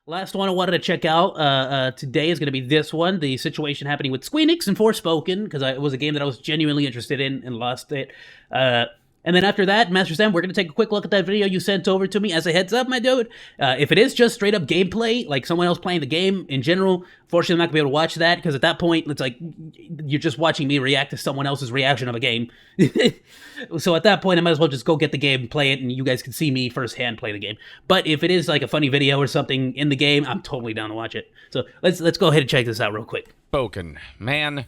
Last one I wanted to check out today is going to be this one, the situation happening with Squenix and Forspoken, because it was a game that I was genuinely interested in and lost it. And then after that, Master Sam, we're going to take a quick look at that video you sent over to me as a heads up, my dude. If it is just straight up gameplay, like someone else playing the game in general, fortunately I'm not going to be able to watch that, because at that point, it's like, you're just watching me react to someone else's reaction of a game. So at that point, I might as well just go get the game, play it, and you guys can see me firsthand play the game. But if it is like a funny video or something in the game, I'm totally down to watch it. So let's go ahead and check this out real quick. Spoken. Man,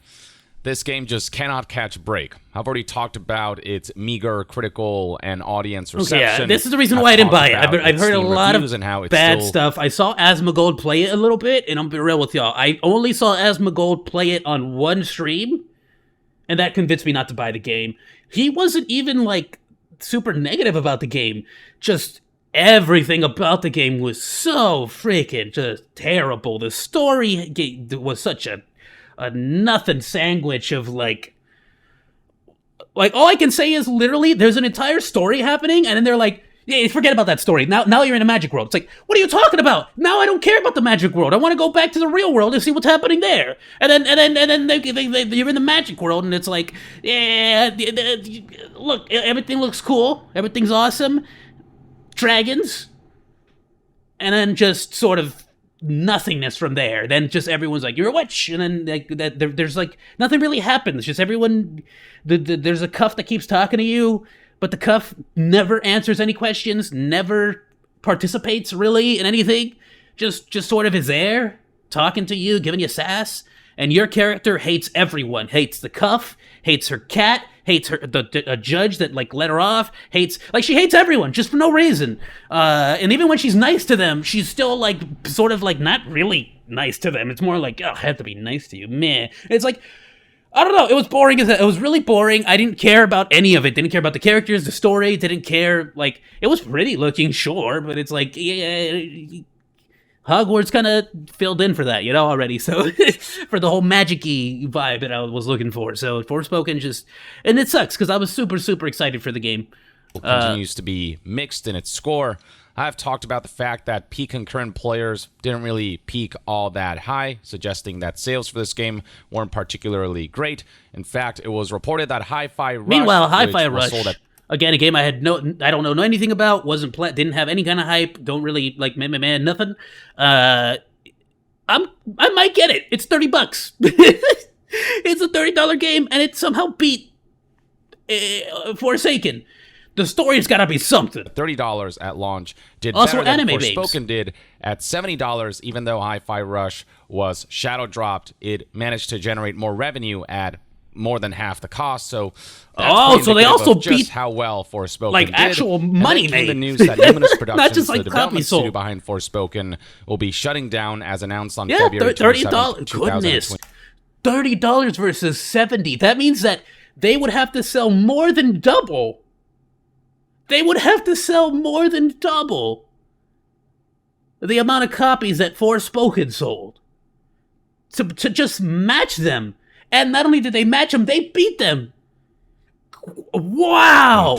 this game just cannot catch a break. I've already talked about its meager critical and audience reception. Okay, yeah, this is the reason why I didn't buy it. I've heard a lot of bad stuff. I saw Asmongold play it a little bit, and I'm be real with y'all. I only saw Asmongold play it on one stream, and that convinced me not to buy the game. He wasn't even, like, super negative about the game. Just everything about the game was so freaking just terrible. The story was such a nothing sandwich of like all I can say is literally there's an entire story happening, and then they're like, yeah, forget about that story. Now you're in a magic world. It's like, what are you talking about? Now I don't care about the magic world. I want to go back to the real world and see what's happening there. And then you're in the magic world, and it's like, yeah, look, everything looks cool. Everything's awesome. Dragons. And then just sort of nothingness from there. Then just everyone's like, you're a witch, and then like there's like nothing really happens. Just everyone, there's a cuff that keeps talking to you, but the cuff never answers any questions, never participates really in anything. Just sort of is there, talking to you, giving you sass, and your character hates everyone. Hates the cuff, hates her cat, hates a judge that like let her off, she hates everyone just for no reason. And even when she's nice to them, she's still like sort of like not really nice to them. It's more like, oh, I have to be nice to you, meh. It's like, I don't know, it was boring. It was really boring. I didn't care about any of it. Didn't care about the characters, the story, didn't care, like, it was pretty looking, sure, but it's like, yeah, Hogwarts kind of filled in for that, already. So for the whole magic-y vibe that I was looking for. So Forspoken just, and it sucks because I was super, super excited for the game. Continues to be mixed in its score. I've talked about the fact that peak concurrent players didn't really peak all that high, suggesting that sales for this game weren't particularly great. In fact, it was reported that Hi-Fi Rush, meanwhile, Hi-Fi Rush, again, a game I don't know anything about, didn't have any kind of hype, don't really like nothing. I might get it. It's $30. It's a $30 game, and it somehow beat Forsaken. The story's gotta be something. $30 at launch did also better than anime Forspoken did at $70. Even though Hi-Fi Rush was shadow dropped, it managed to generate more revenue at more than half the cost. So so they also beat just how well Forspoken like did. actual money and made. The news that Luminous Productions, not just like the development sold. studio behind Forspoken, will be shutting down as announced on yeah, February 27th, goodness, $30 versus $70. That means that they would have to sell more than double. They would have to sell more than double the amount of copies that Forspoken sold to just match them. And not only did they match them, they beat them. Wow!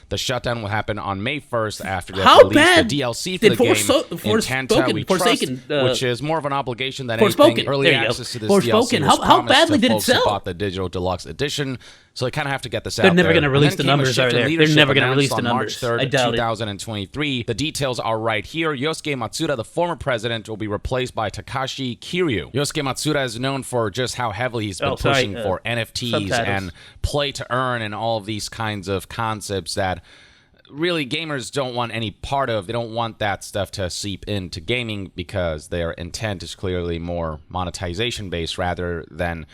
The shutdown will happen on May 1st after they How release bad the DLC for the game, Intenta We Forsaken, Trust, which is more of an obligation than Forspoken. anything. Early access to this Forspoken. DLC was How badly to did it folks who sell? bought the digital deluxe edition, so they kind of have to get this out They're there. never going to release And the then came a numbers, shift are in they? They're leadership never going to announced release the on numbers. March 3rd, I doubt it. 2023. The details are right here. Yosuke Matsuda, the former president, will be replaced by Takashi Kiryu. Yosuke Matsuda is known for just how heavily he's been pushing for NFTs subtitles. and play to earn and all of these kinds of concepts that really gamers don't want any part of. They don't want that stuff to seep into gaming because their intent is clearly more monetization based rather than,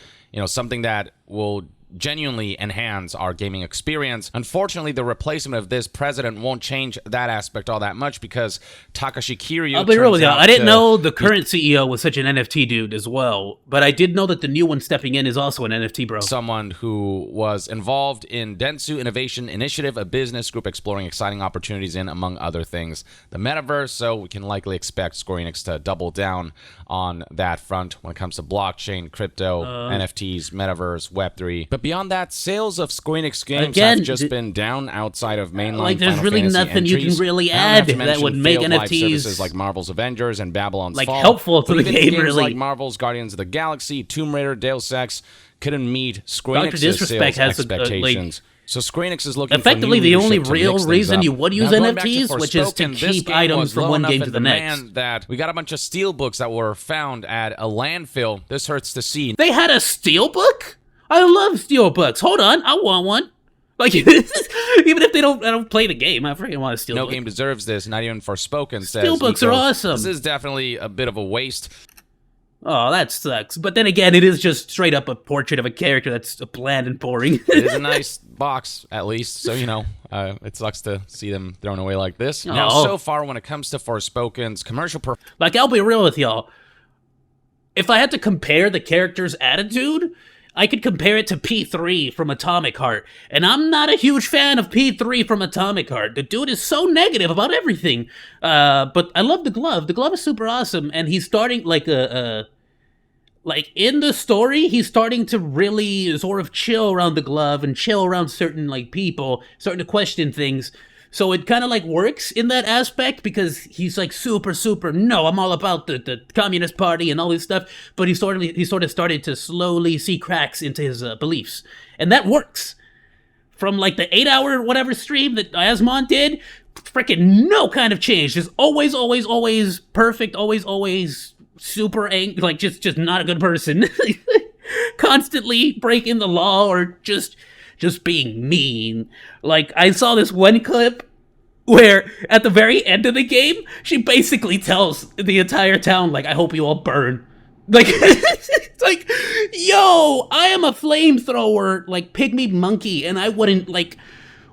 something that will genuinely enhance our gaming experience. Unfortunately, the replacement of this president won't change that aspect all that much because Takashi Kiryu, I'll be real with you. I didn't know the current CEO was such an NFT dude as well, but I did know that the new one stepping in is also an NFT bro. Someone who was involved in Dentsu Innovation Initiative, a business group exploring exciting opportunities in, among other things, the metaverse. So we can likely expect Squenix to double down on that front when it comes to blockchain, crypto, NFTs, metaverse, Web3. But But beyond that, sales of Squenix games have just been down outside of mainline like, there's Final really Fantasy nothing entries. you can really I don't add have to that mention would make failed live NFTs services like Marvel's Avengers and Babylon's like Fall. helpful to But the even game, games really. like Marvel's Guardians of the Galaxy, Tomb Raider, Deus Ex couldn't meet Dr. Squenix's Disrespect sales has expectations. So Squenix is looking effectively for new the only leadership to real mix reason things you up. would use Now, going back to NFTs, which is to Forspoken, this keep game items was from low one enough game in to the next. demand that we got a bunch of steelbooks that were found at a landfill. This hurts to see. They had a steelbook? I love steelbooks. Hold on, I want one. Like, even if I don't play the game, I freaking want a steelbook. No game deserves this. Not even Forspoken says. Steelbooks are awesome. This is definitely a bit of a waste. Oh, that sucks. But then again, it is just straight up a portrait of a character that's bland and boring. It is a nice box, at least. So, it sucks to see them thrown away like this. Now, so far, when it comes to Forspoken's commercial like, I'll be real with y'all. If I had to compare the character's attitude, I could compare it to P3 from Atomic Heart. And I'm not a huge fan of P3 from Atomic Heart. The dude is so negative about everything. But I love the glove. The glove is super awesome. And he's starting, like in the story, he's starting to really sort of chill around the glove and chill around certain, like, people, starting to question things. So it kind of, like, works in that aspect because he's, like, super, no, I'm all about the Communist Party and all this stuff. But he sort of started to slowly see cracks into his beliefs. And that works. From, like, the 8-hour whatever stream that Asmon did, freaking no kind of change. Just always perfect, always super angry, like, just not a good person. Constantly breaking the law or just being mean. Like, I saw this one clip where at the very end of the game, she basically tells the entire town, like, I hope you all burn. Like, it's like, yo, I am a flamethrower, like, pygmy monkey, and I wouldn't, like,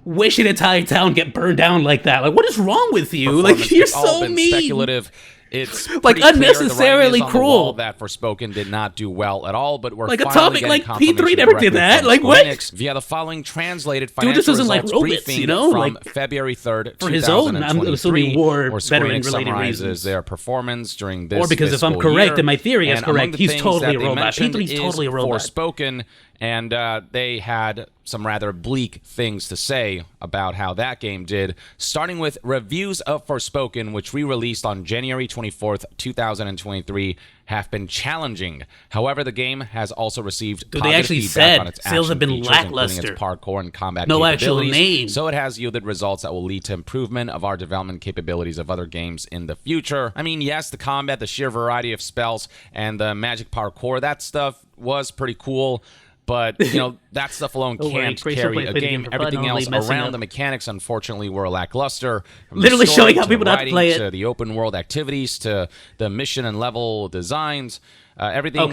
wish an entire town get burned down like that. Like, what is wrong with you? Like, you're so mean. Speculative. It's like unnecessarily cruel. That Forspoken did not do well at all, but we're like finally Atomic, like confirmation P3 never did that. Like Squenix what? Via the following translated Dude, financial this isn't like results robots, briefing you know, from like, February 3rd, for his own. I'm assuming war where veteran Squenix related summarizes reasons. their performance during this. Or because if I'm correct, and my theory is correct, he's totally a robot. P3's totally a robot. Forspoken, and they had some rather bleak things to say about how that game did, starting with reviews of Forspoken, which we released on January 24th, 2023, have been challenging. However, the game has also received positive feedback on its sales have been features, lackluster. including its parkour and combat no capabilities. Actual name. So it has yielded results that will lead to improvement of our development capabilities of other games in the future. I mean, yes, the combat, the sheer variety of spells, and the magic parkour, that stuff was pretty cool. But, that stuff alone can't carry a game. Everything else around the mechanics, unfortunately, were lackluster. From literally the story showing how people not to play it. To the open world activities, to the mission and level designs. Everything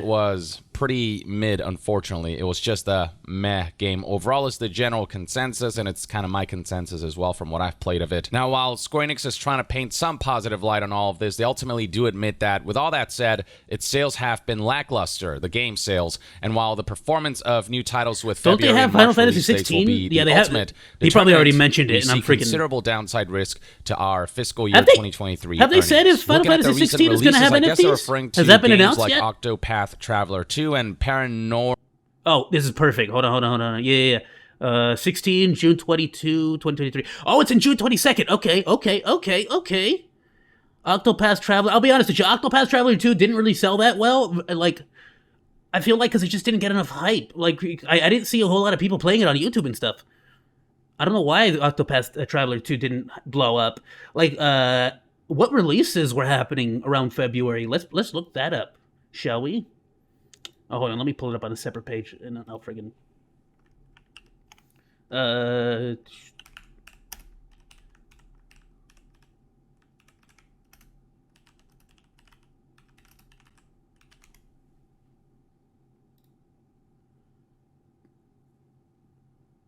was pretty mid, unfortunately. It was just a meh game. Overall, it's the general consensus, and it's kind of my consensus as well from what I've played of it. Now, while Squenix is trying to paint some positive light on all of this, they ultimately do admit that, with all that said, its sales have been lackluster, the game sales, and while the performance of new titles with Don't they have Final Fantasy 16? Yeah, they have. He probably already mentioned it, and I'm freaking... considerable downside risk to our fiscal year 2023 Have they said if Final Fantasy 16 is going to have NFTs? Has that been announced like yet? Octopath Traveler 2 and Paranormal. Oh, this is perfect. Hold on. Yeah. 16, June 22, 2023. Oh, it's in June 22nd. Okay. Octopath Traveler. I'll be honest with you. Octopath Traveler 2 didn't really sell that well. Like, I feel like because it just didn't get enough hype. Like, I didn't see a whole lot of people playing it on YouTube and stuff. I don't know why Octopath Traveler 2 didn't blow up. Like, what releases were happening around February? Let's look that up, shall we? Oh, hold on. Let me pull it up on a separate page, and I'll friggin'...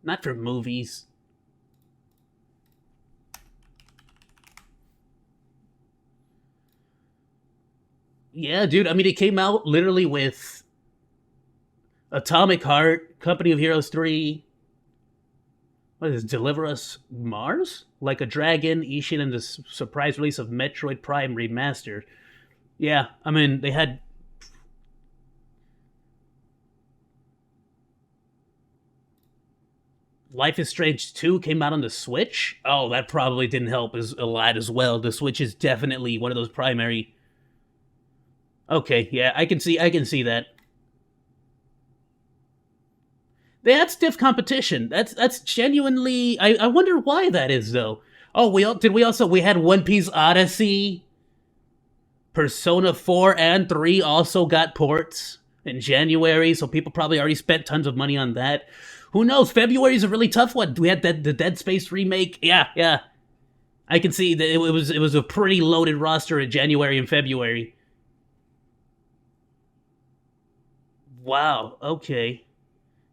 Not for movies. Yeah, dude. I mean, it came out literally with Atomic Heart, Company of Heroes 3. What is this? Deliver Us Mars? Like a Dragon, Ishin, and the surprise release of Metroid Prime Remastered. Yeah, I mean, they had... Life is Strange 2 came out on the Switch. Oh, that probably didn't help a lot as well. The Switch is definitely one of those primary. Okay, yeah, I can see that. They had stiff competition. That's genuinely. I wonder why that is though. Oh, we had One Piece Odyssey. Persona 4 and 3 also got ports in January, so people probably already spent tons of money on that. Who knows? February is a really tough one. We had the Dead Space remake. Yeah. I can see that it was a pretty loaded roster in January and February. Wow, okay.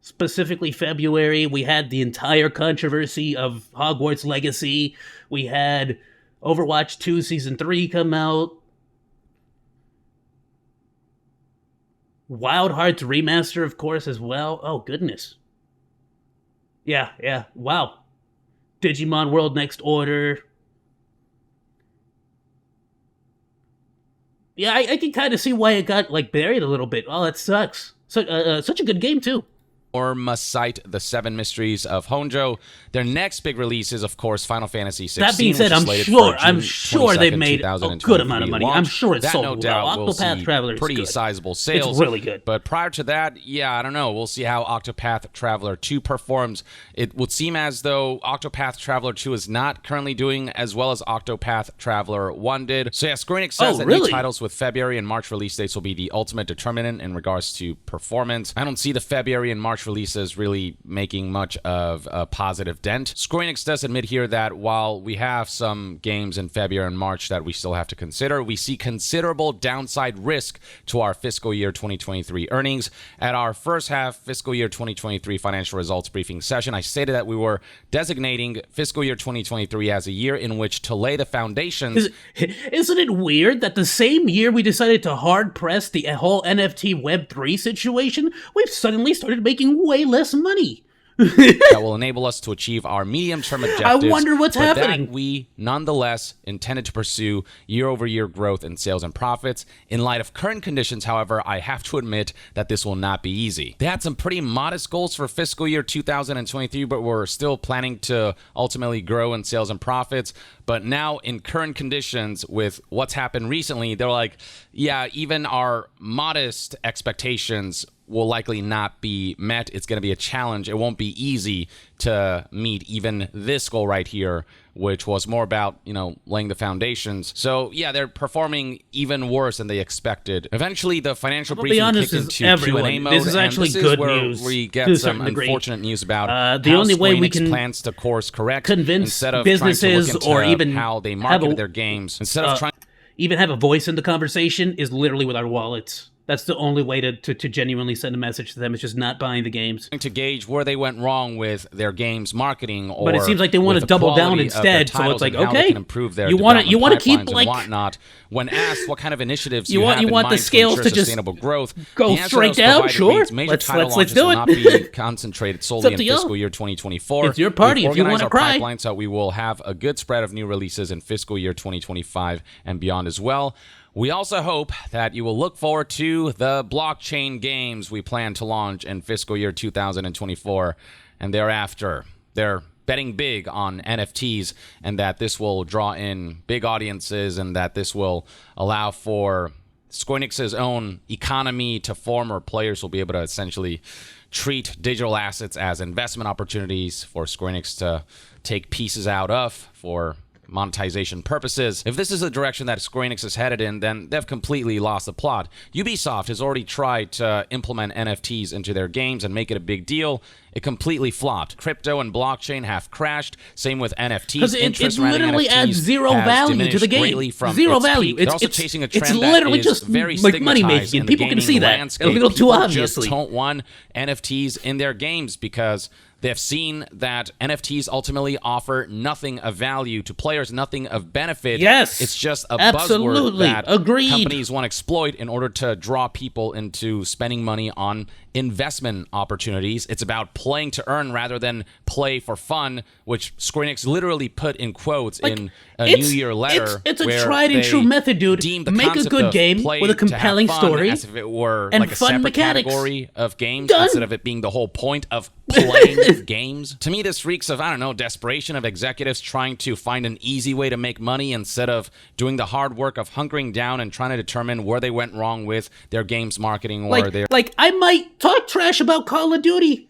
Specifically February, we had the entire controversy of Hogwarts Legacy. We had Overwatch 2 Season 3 come out. Wild Hearts Remaster, of course, as well. Oh, goodness. Yeah. Wow. Digimon World Next Order. Yeah, I can kind of see why it got, buried a little bit. Oh, that sucks. Such a good game, too. Or must cite the 7 Mysteries of Honjo. Their next big release is, of course, Final Fantasy 16. That being said, I'm sure they've made a good amount of money. I'm sure it's sold no doubt well. Octopath Traveler is pretty sizable sales. It's really good. But prior to that, I don't know. We'll see how Octopath Traveler 2 performs. It would seem as though Octopath Traveler 2 is not currently doing as well as Octopath Traveler 1 did. So Squenix says that new titles with February and March release dates will be the ultimate determinant in regards to performance. I don't see the February and March releases really making much of a positive dent. Squenix does admit here that while we have some games in February and March that we still have to consider, we see considerable downside risk to our fiscal year 2023 earnings. At our first half fiscal year 2023 financial results briefing session, I stated that we were designating fiscal year 2023 as a year in which to lay the foundations. Isn't it weird that the same year we decided to hard press the whole NFT Web3 situation, we've suddenly started making way less money? That will enable us to achieve our medium-term objectives. I wonder what's happening. That we nonetheless intended to pursue year-over-year growth in sales and profits. In light of current conditions, however, I have to admit that this will not be easy. They had some pretty modest goals for fiscal year 2023, but we're still planning to ultimately grow in sales and profits. But now, in current conditions, with what's happened recently, they're like, even our modest expectations will likely not be met. It's going to be a challenge. It won't be easy to meet even this goal right here, which was more about, laying the foundations. So, they're performing even worse than they expected. Eventually, the financial briefing kicked into Q&A mode. This is actually good news. We get some unfortunate news about the only way we can plans to course correct convince instead of businesses or even how they market their games. Instead of trying even have a voice in the conversation is literally with our wallets. That's the only way to genuinely send a message to them. It's just not buying the games. To gauge where they went wrong with their games marketing, or but it seems like they want to double down instead. So it's like, okay, you want to keep and whatnot. When asked what kind of initiatives you want the scales to just sustainable growth, go straight down. Sure, let's do it. Will not be concentrated solely in fiscal year 2024. It's your party. If you want to cry, pipeline so we will have a good spread of new releases in fiscal year 2025 and beyond as well. We also hope that you will look forward to the blockchain games we plan to launch in fiscal year 2024 and thereafter. They're betting big on NFTs and that this will draw in big audiences and that this will allow for Squenix's own economy to form, where players will be able to essentially treat digital assets as investment opportunities for Squenix to take pieces out of for monetization purposes. If this is the direction that Squenix is headed in, then they've completely lost the plot. Ubisoft has already tried to implement NFTs into their games and make it a big deal. It completely flopped. Crypto and blockchain have crashed. Same with NFTs. Because it literally adds zero value to the game. Zero value. They're also chasing a trend it's literally that just is very like money making, and people can see that. Landscape. A little too obviously. People just don't want NFTs in their games because they've seen that NFTs ultimately offer nothing of value to players, nothing of benefit. Yes, it's just a buzzword that companies want to exploit in order to draw people into spending money on investment opportunities. It's about playing to earn rather than play for fun, which Squenix literally put in quotes in a New Year letter. It's a tried and true method, dude. Make a good game with a compelling story, as if it were and like a fun separate mechanics. category of games, Done. instead of it being the whole point of playing games. To me, this reeks of, I don't know, desperation of executives trying to find an easy way to make money instead of doing the hard work of hunkering down and trying to determine where they went wrong with their games marketing or their... Like, I might talk trash about Call of Duty,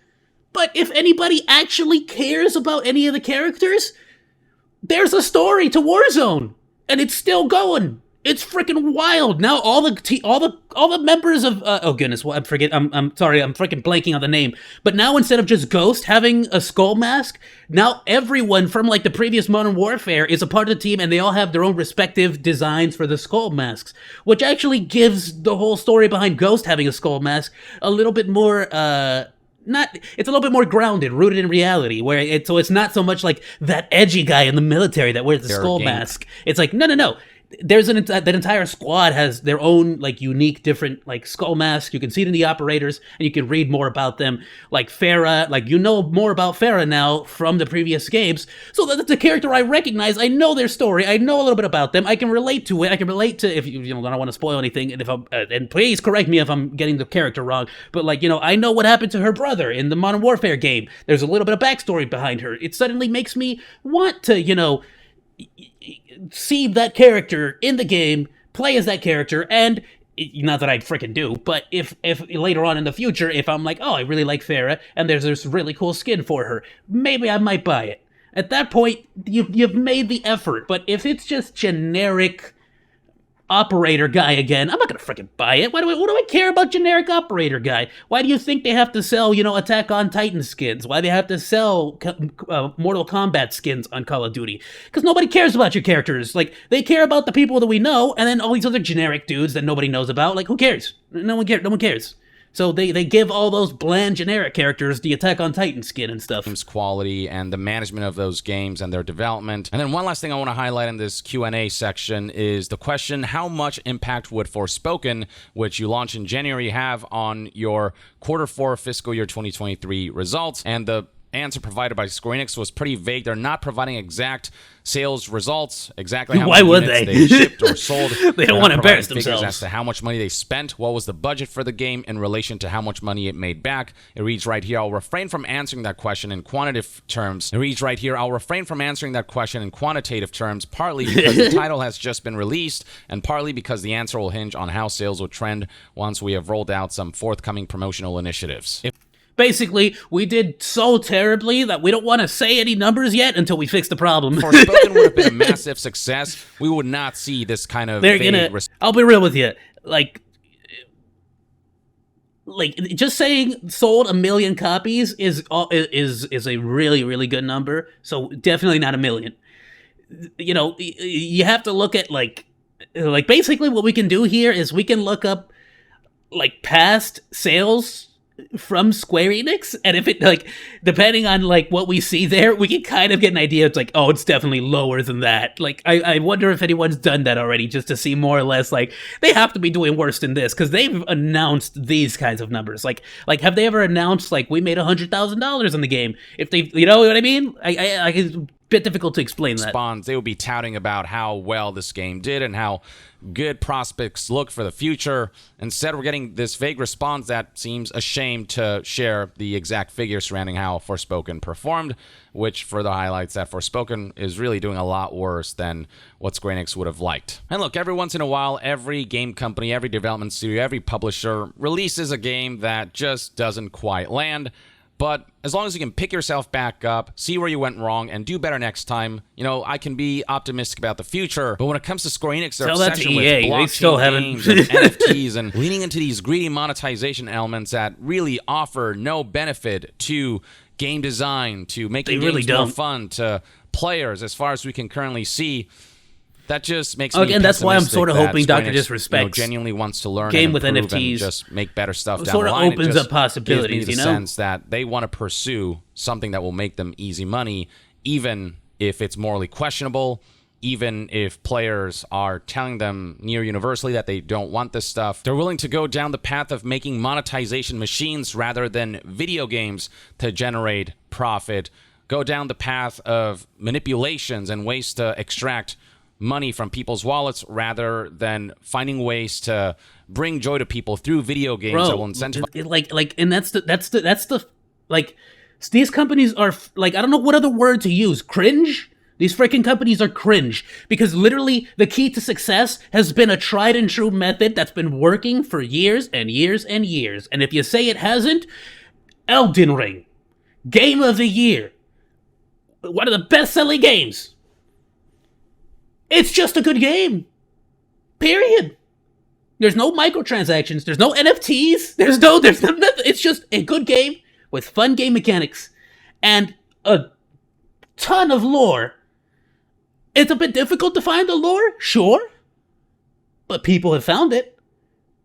but if anybody actually cares about any of the characters, there's a story to Warzone, and it's still going. It's freaking wild. Now all the members of oh goodness, well, I'm sorry, I'm freaking blanking on the name. But now instead of just Ghost having a skull mask, now everyone from like the previous Modern Warfare is a part of the team, and they all have their own respective designs for the skull masks, which actually gives the whole story behind Ghost having a skull mask a little bit more it's a little bit more grounded, rooted in reality, where it's not so much like that edgy guy in the military that wears the skull mask. It's like, no. There's that entire squad has their own like unique, different like skull mask. You can see it in the operators, and you can read more about them. Like Farah, like you know more about Farah now from the previous games. So that's a character I recognize. I know their story. I know a little bit about them. I can relate to it. I can relate to if you know. I don't want to spoil anything, and if I'm and please correct me if I'm getting the character wrong. But like I know what happened to her brother in the Modern Warfare game. There's a little bit of backstory behind her. It suddenly makes me want to see that character in the game, play as that character, and not that I freaking do, but if later on in the future, if I'm like, oh, I really like Farah, and there's this really cool skin for her, maybe I might buy it. At that point, you've made the effort. But if it's just generic operator guy again, I'm not gonna freaking buy it. What do I care about generic operator guy? Why do you think they have to sell, Attack on Titan skins? Why do they have to sell Mortal Kombat skins on Call of Duty? Because nobody cares about your characters. Like, they care about the people that we know, and then all these other generic dudes that nobody knows about. Like, who cares? No one cares. So they give all those bland generic characters the Attack on Titan skin and stuff. Games quality and the management of those games and their development. And then one last thing I want to highlight in this Q&A section is the question, how much impact would Forspoken, which you launched in January, have on your Q4 fiscal year 2023 results? And the answer provided by Squenix was pretty vague. They're not providing exact sales results, exactly how many units they shipped or sold. They don't want to embarrass themselves. As to how much money they spent, what was the budget for the game in relation to how much money it made back. It reads right here, I'll refrain from answering that question in quantitative terms. It reads right here, I'll refrain from answering that question in quantitative terms, partly because the title has just been released, and partly because the answer will hinge on how sales will trend once we have rolled out some forthcoming promotional initiatives. Basically, we did so terribly that we don't want to say any numbers yet until we fix the problem. Forspoken would have been a massive success. We would not see this kind of I'll be real with you. Like just saying sold 1 million copies is a really, really good number. So definitely not 1 million. You have to look at like basically what we can do here is we can look up like past sales from Square Enix, and if it depending on what we see there, we can kind of get an idea. It's like, oh, it's definitely lower than that. I wonder if anyone's done that already, just to see more or less they have to be doing worse than this, because they've announced these kinds of numbers. Like have they ever announced we made $100,000 in the game? If they, you know what I mean? It's a bit difficult to explain that. They will be touting about how well this game did and how good prospects look for the future. Instead, we're getting this vague response that seems ashamed to share the exact figures surrounding how Forspoken performed, which further highlights that Forspoken is really doing a lot worse than what Square Enix would have liked. And look, every once in a while, every game company, every development studio, every publisher releases a game that just doesn't quite land. But as long as you can pick yourself back up, see where you went wrong, and do better next time, I can be optimistic about the future. But when it comes to Square Enix, their obsession with blockchain games and NFTs and leaning into these greedy monetization elements that really offer no benefit to game design, to making games more fun, to players, as far as we can currently see, that just makes me again. That's why I'm sort of hoping Dr. Disrespect genuinely wants to learn game and with NFTs, and just make better stuff down sort the of line. Opens up possibilities. Gives me the sense that they want to pursue something that will make them easy money, even if it's morally questionable, even if players are telling them near universally that they don't want this stuff. They're willing to go down the path of making monetization machines rather than video games to generate profit. go down the path of manipulations and ways to extract money from people's wallets rather than finding ways to bring joy to people through video games that will incentivize. And that's the these companies are I don't know what other word to use. Cringe. These freaking companies are cringe because literally the key to success has been a tried and true method that's been working for years and years and years. And if you say it hasn't, Elden Ring, Game of the Year, one of the best-selling games. It's just a good game. Period. There's no microtransactions. There's no NFTs. There's nothing. It's just a good game with fun game mechanics and a ton of lore. It's a bit difficult to find the lore, sure, but people have found it.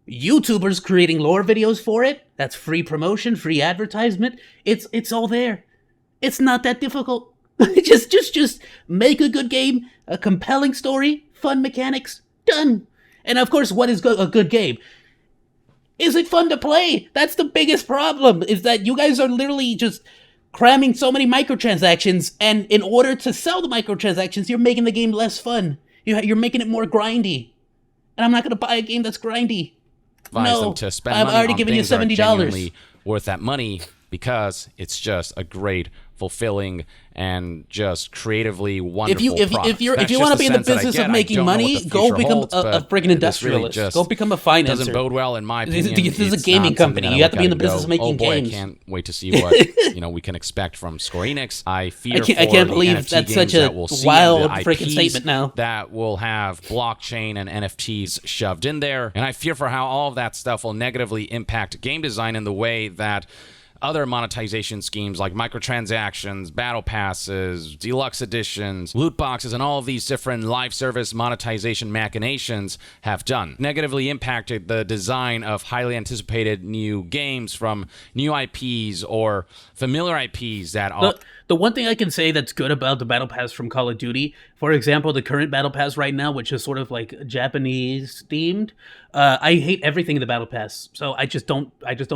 YouTubers creating lore videos for it. That's free promotion, free advertisement. It's all there. It's not that difficult. just make a good game, a compelling story, fun mechanics, done. And of course, what is a good game? Is it fun to play? That's the biggest problem, is that you guys are literally just cramming so many microtransactions, and in order to sell the microtransactions, you're making the game less fun. You're making it more grindy. And I'm not going to buy a game that's grindy. Them to spend I'm money already on giving you things that are $70. genuinely worth that money because it's just a great, fulfilling, and just creatively wonderful product. If you want to be in the business of making money, go become a friggin' industrialist. Really go become a financer. Doesn't bode well in my opinion. This is a gaming company. You have to be in the business of making games. I can't wait to see what we can expect from Squenix. I can't believe that's such a wild freaking statement now. That will have blockchain and NFTs shoved in there, and I fear for how all of that stuff will negatively impact game design in the way that other monetization schemes like microtransactions, battle passes, deluxe editions, loot boxes, and all of these different live service monetization machinations have done. Negatively impacted the design of highly anticipated new games from new IPs or familiar IPs that are... The one thing I can say that's good about the Battle Pass from Call of Duty, for example, the current Battle Pass right now, which is sort of like Japanese themed, I hate everything in the Battle Pass. So I just don't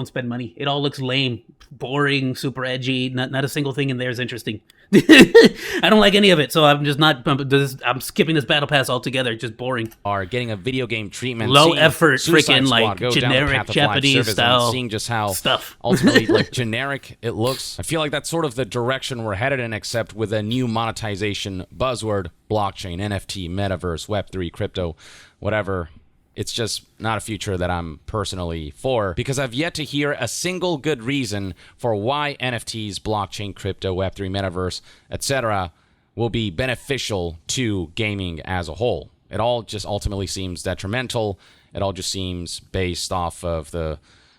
spend money. It all looks lame, boring, super edgy. Not a single thing in there is interesting. I don't like any of it, so I'm just not. I'm skipping this Battle Pass altogether. Just boring. Are getting a video game treatment, low effort, freaking like generic Japanese style, seeing just how stuff ultimately like generic it looks. I feel like that's sort of the direction we're headed in, except with a new monetization buzzword: blockchain, NFT, metaverse, Web3, crypto, whatever. It's just not a future that I'm personally for, because I've yet to hear a single good reason for why NFTs, blockchain, crypto, Web3, metaverse, etc. will be beneficial to gaming as a whole. It all just ultimately seems detrimental. It all just seems based off of the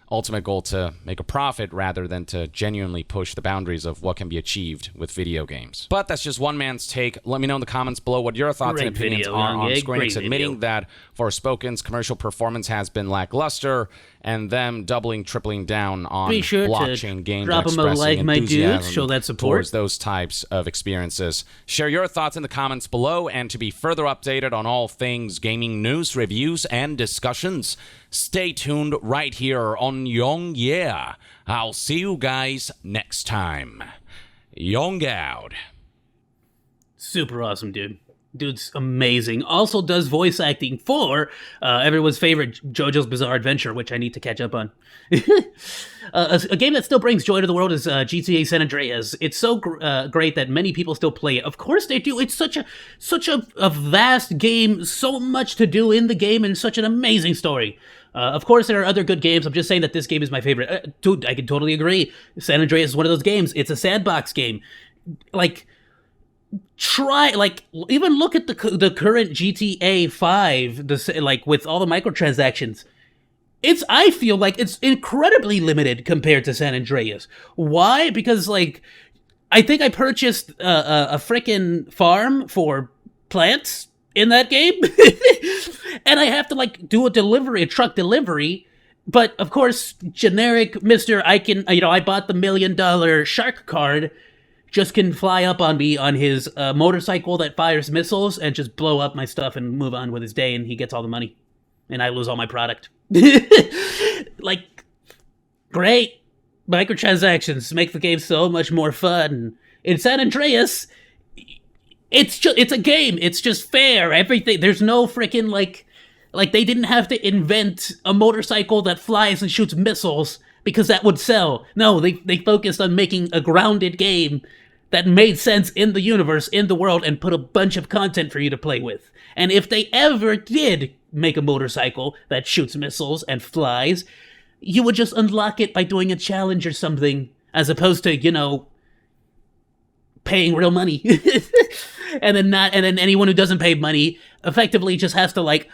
ultimate goal to make a profit rather than to genuinely push the boundaries of what can be achieved with video games. But that's just one man's take. Let me know in the comments below what your thoughts and opinions are on Squenix admitting that Forspoken's commercial performance has been lackluster, and them doubling, tripling down on blockchain games and expressing enthusiasm show that support towards those types of experiences. Share your thoughts in the comments below, and to be further updated on all things gaming news, reviews, and discussions, stay tuned right here on Young Yeah. I'll see you guys next time. Young out. Super awesome, dude. Dude's amazing. Also does voice acting for everyone's favorite JoJo's Bizarre Adventure, which I need to catch up on. A game that still brings joy to the world is GTA San Andreas. It's so great that many people still play it. Of course they do. It's such a vast game, so much to do in the game, and such an amazing story. Of course, there are other good games. I'm just saying that this game is my favorite. Dude, I can totally agree. San Andreas is one of those games. It's a sandbox game. Even look at the current GTA 5, with all the microtransactions. I feel like it's incredibly limited compared to San Andreas. Why? Because, I think I purchased a frickin' farm for plants in that game. And I have to, do a truck delivery. But, of course, generic Mr. I bought the $1 million shark card, just can fly up on me on his motorcycle that fires missiles and just blow up my stuff and move on with his day, and he gets all the money. And I lose all my product. Great. Microtransactions make the game so much more fun. In San Andreas, it's a game. It's just fair. Everything. There's no freaking like they didn't have to invent a motorcycle that flies and shoots missiles because that would sell. No, they focused on making a grounded game that made sense in the universe, in the world, and put a bunch of content for you to play with. And if they ever did make a motorcycle that shoots missiles and flies, you would just unlock it by doing a challenge or something, as opposed to, paying real money. and then anyone who doesn't pay money effectively just has to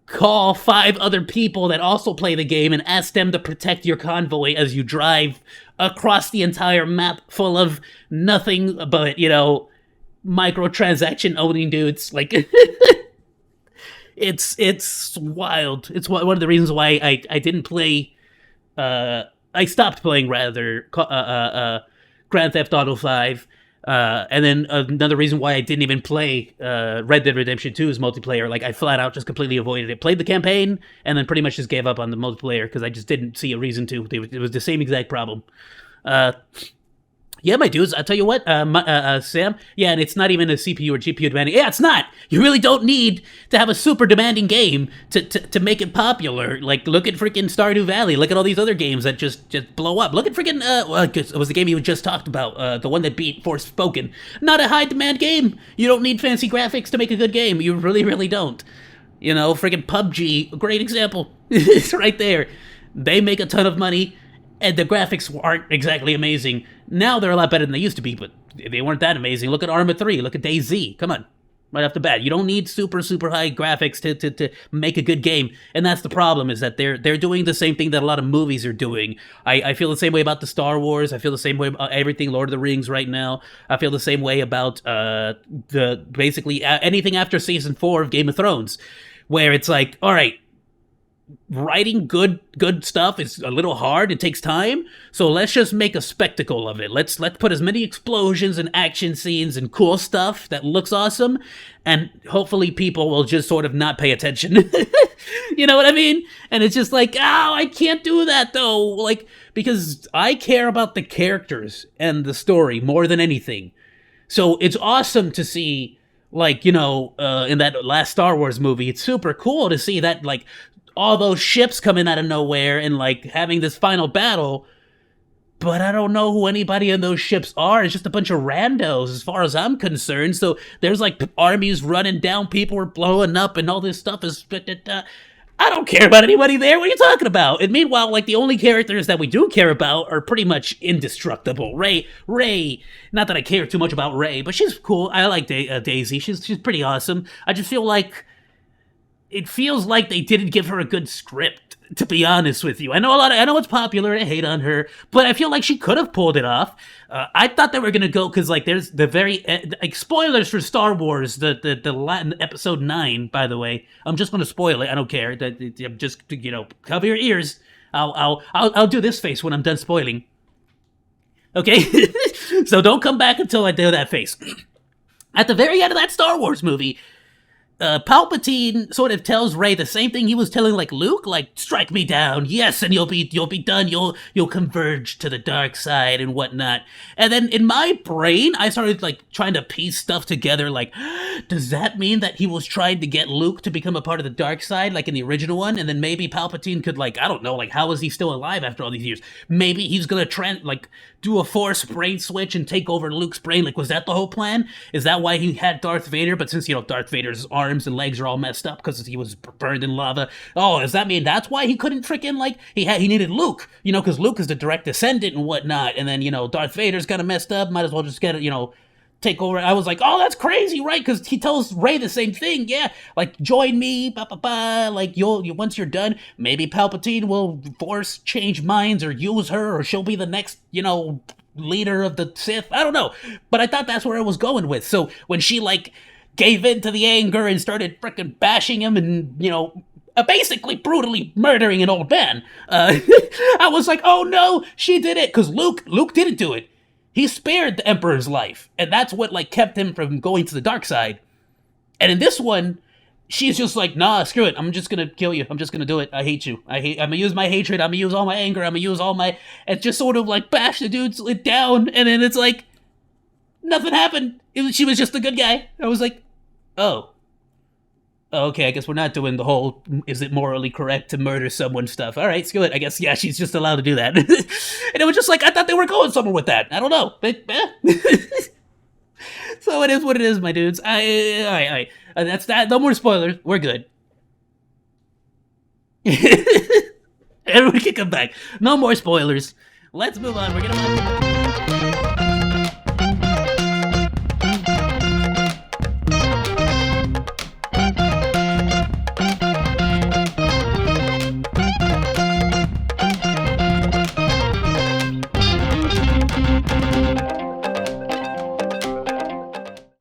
call 5 other people that also play the game and ask them to protect your convoy as you drive across the entire map full of nothing but, microtransaction owning dudes. It's wild. It's one of the reasons why I didn't play, I stopped playing rather, Grand Theft Auto 5. And then another reason why I didn't even play Red Dead Redemption 2's multiplayer. I flat out just completely avoided it. Played the campaign, and then pretty much just gave up on the multiplayer because I just didn't see a reason to. It was the same exact problem. Yeah, my dudes, I'll tell you what, Sam, yeah, and it's not even a CPU or GPU demanding. Yeah, it's not. You really don't need to have a super demanding game to make it popular. Look at freaking Stardew Valley. Look at all these other games that just blow up. Look at freaking, it was the game you just talked about, the one that beat Forspoken. Not a high-demand game. You don't need fancy graphics to make a good game. You really, really don't. Freaking PUBG, a great example. It's right there. They make a ton of money, and the graphics aren't exactly amazing. Now they're a lot better than they used to be, but they weren't that amazing. Look at Arma 3. Look at DayZ. Come on. Right off the bat. You don't need super, super high graphics to make a good game. And that's the problem, is that they're doing the same thing that a lot of movies are doing. I feel the same way about the Star Wars. I feel the same way about everything Lord of the Rings right now. I feel the same way about basically anything after season 4 of Game of Thrones, where it's like, all right, writing good stuff is a little hard. It takes time. So let's just make a spectacle of it. Let's put as many explosions and action scenes and cool stuff that looks awesome, and hopefully people will just sort of not pay attention. You know what I mean? And it's just I can't do that though. Because I care about the characters and the story more than anything. So it's awesome to see, in that last Star Wars movie, it's super cool to see that, all those ships coming out of nowhere and having this final battle, but I don't know who anybody in those ships are. It's just a bunch of randos as far as I'm concerned. So there's armies running down, people are blowing up, and all this stuff is I don't care about anybody there. What are you talking about? And meanwhile, the only characters that we do care about are pretty much indestructible. Rey, not that I care too much about Rey, but she's cool. I like Daisy. She's pretty awesome. I just feel it feels like they didn't give her a good script, to be honest with you. I know it's popular to hate on her, but I feel like she could have pulled it off. I thought they were gonna go, because there's the very spoilers for Star Wars, the Latin episode 9. By the way, I'm just gonna spoil it. I don't care. I'm just cover your ears. I'll do this face when I'm done spoiling. Okay, so don't come back until I do that face. At the very end of that Star Wars movie, Palpatine sort of tells Rey the same thing he was telling Luke, strike me down, yes, and you'll be done, you'll converge to the dark side and whatnot. And then in my brain, I started trying to piece stuff together, does that mean that he was trying to get Luke to become a part of the dark side, in the original one? And then maybe Palpatine could I don't know, how is he still alive after all these years? Maybe he's gonna do a force brain switch and take over Luke's brain. Was that the whole plan? Is that why he had Darth Vader? But since Darth Vader's arms and legs are all messed up because he was burned in lava. Oh, does that mean that's why he couldn't freaking he needed Luke? Because Luke is the direct descendant and whatnot. And then Darth Vader's kind of messed up. Might as well just get it, take over. I was oh, that's crazy, right? Because he tells Rey the same thing. Yeah, join me, you'll once you're done, maybe Palpatine will force change minds or use her, or she'll be the next, leader of the Sith. I don't know, but I thought that's where I was going with. So when she gave in to the anger and started frickin' bashing him and, basically brutally murdering an old man, I was oh no, she did it. Because Luke didn't do it. He spared the Emperor's life. And that's what, kept him from going to the dark side. And in this one, she's just nah, screw it. I'm just gonna kill you. I'm just gonna do it. I hate you. I'm gonna use my hatred. I'm gonna use all my anger. I'm gonna use all my... And just sort of, bash the dude down. And then it's Nothing happened. She was just a good guy. I was like, oh, okay, I guess we're not doing the whole, is it morally correct to murder someone stuff. All right, screw it. I guess, yeah, she's just allowed to do that. And it was just like, I thought they were going somewhere with that. I don't know. But, so it is what it is, my dudes. All right. That's that. No more spoilers. We're good. Everyone can come back. No more spoilers. Let's move on. We're going to